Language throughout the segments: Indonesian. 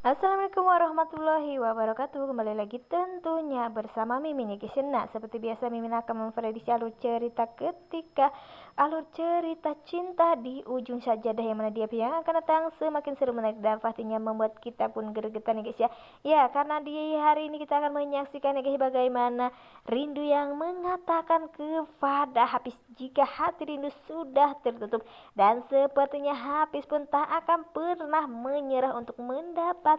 Assalamualaikum warahmatullahi wabarakatuh. Kembali lagi tentunya bersama Mimin ya guys. Nah, seperti biasa Mimin akan memprediksi alur cerita ketika alur cerita cinta di ujung sajadah, yang mana dia yang akan datang semakin seru, menarik, dan pastinya membuat kita pun gregetan ya guys ya. Ya, karena di hari ini kita akan menyaksikan ya guys bagaimana rindu yang mengatakan kepada Hafiz jika hati rindu sudah tertutup, dan sepertinya Hafiz pun tak akan pernah menyerah untuk mendapatkan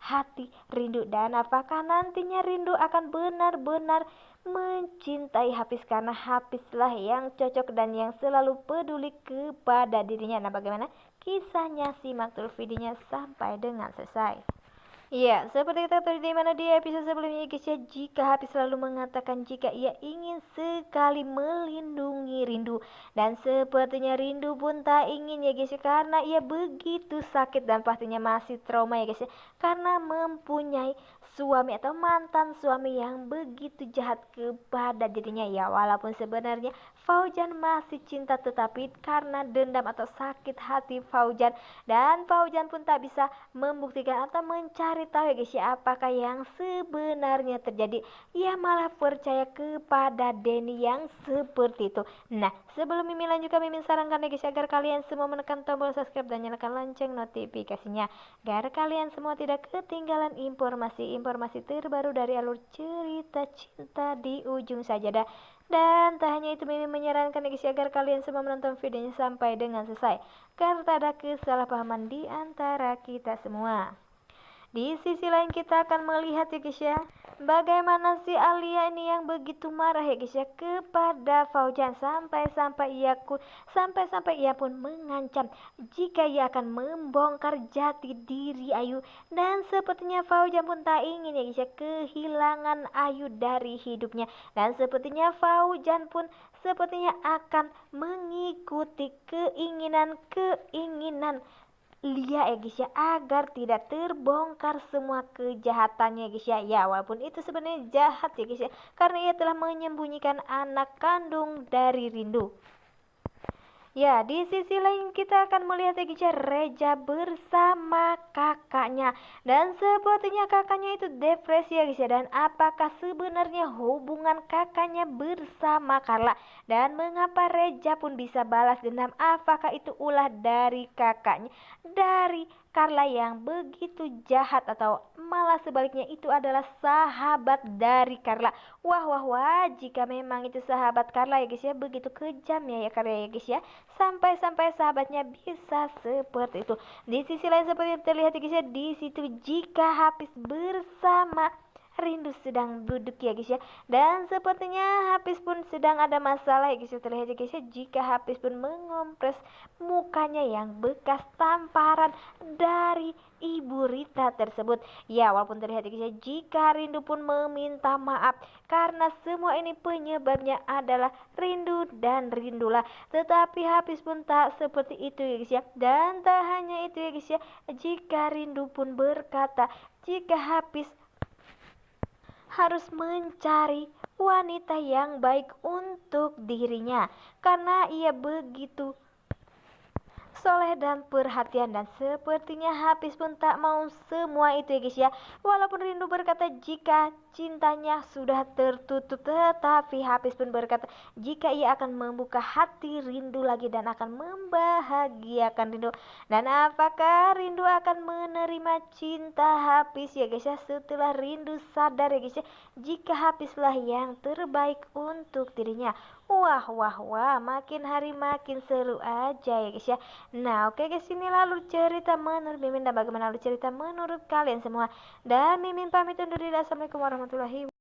hati rindu. Dan apakah nantinya rindu akan benar-benar mencintai Hafiz, karena Hafizlah yang cocok dan yang selalu peduli kepada dirinya. Nah, bagaimana kisahnya? Simak terus videonya sampai dengan selesai. Iya, seperti kita tahu di mana di episode sebelumnya guys ya, jika Hafiz selalu mengatakan jika ia ingin sekali melindungi rindu, dan sepertinya rindu pun tak ingin ya guys ya, karena ia begitu sakit dan pastinya masih trauma ya guys ya, karena mempunyai suami atau mantan suami yang begitu jahat kepada dirinya. Ya, walaupun sebenarnya Fauzan masih cinta, tetapi karena dendam atau sakit hati Fauzan, dan Fauzan pun tak bisa membuktikan atau mencari tahu ya guys ya apakah yang sebenarnya terjadi. Ia malah percaya kepada Denny yang seperti itu. Nah, sebelum Mimin lanjutkan, Mimin sarankan ya guys agar kalian semua menekan tombol subscribe dan nyalakan lonceng notifikasinya, agar kalian semua tidak ketinggalan informasi terbaru dari alur cerita cinta di ujung sajadah. Dan tak hanya itu, Mimin menyarankan ya guys agar kalian semua menonton videonya sampai dengan selesai, karena tak ada kesalahpahaman di antara kita semua. Di sisi lain kita akan melihat ya guys ya, bagaimana si Alia ini yang begitu marah ya guys ya kepada Fauzan, sampai-sampai ia pun mengancam jika ia akan membongkar jati diri Ayu. Dan sepertinya Fauzan pun tak ingin ya guys ya kehilangan Ayu dari hidupnya, dan sepertinya Fauzan pun sepertinya akan mengikuti keinginan Lia ya guys ya, agar tidak terbongkar semua kejahatannya ya guys ya. Ya, walaupun itu sebenarnya jahat ya guys ya, karena ia telah menyembunyikan anak kandung dari Rindu. Ya, di sisi lain kita akan melihat ya guys ya, Reja bersama kakaknya, dan sepertinya kakaknya itu depresi ya guys ya. Dan apakah sebenarnya hubungan kakaknya bersama Carla, dan mengapa Reja pun bisa balas dendam? Apakah itu ulah dari kakaknya, dari Carla yang begitu jahat, atau malah sebaliknya itu adalah sahabat dari Carla? Wah, jika memang itu sahabat Carla ya guys ya, begitu kejam ya Carla ya guys ya, sampai-sampai sahabatnya bisa seperti itu. Di sisi lain seperti yang terlihat ya guys ya, di situ jika Hafiz bersama Rindu sedang duduk ya guys ya, dan sepertinya Hafiz pun sedang ada masalah ya guys ya. Terlihat ya guys ya, jika Hafiz pun mengompres mukanya yang bekas tamparan dari Ibu Rita tersebut. Ya, walaupun terlihat ya guys ya, jika Rindu pun meminta maaf karena semua ini penyebabnya adalah Rindu dan Rindulah, tetapi Hafiz pun tak seperti itu ya guys ya. Dan tak hanya itu ya guys ya, jika Rindu pun berkata jika Hafiz harus mencari wanita yang baik untuk dirinya, karena ia begitu soleh dan perhatian. Dan sepertinya Hafiz pun tak mau semua itu ya guys ya. Walaupun Rindu berkata jika cintanya sudah tertutup, tetapi Hafiz pun berkata jika ia akan membuka hati Rindu lagi dan akan membahagiakan Rindu. Dan apakah Rindu akan menerima cinta Hafiz ya guys ya, setelah Rindu sadar ya guys ya jika Hafizlah yang terbaik untuk dirinya. Wah, makin hari makin seru aja ya guys ya. Nah, oke guys, ini lalu cerita menurut Mimin, dan bagaimana lalu cerita menurut kalian semua. Dan Mimin pamit undur diri. Assalamualaikum warahmatullahi wabarakatuh.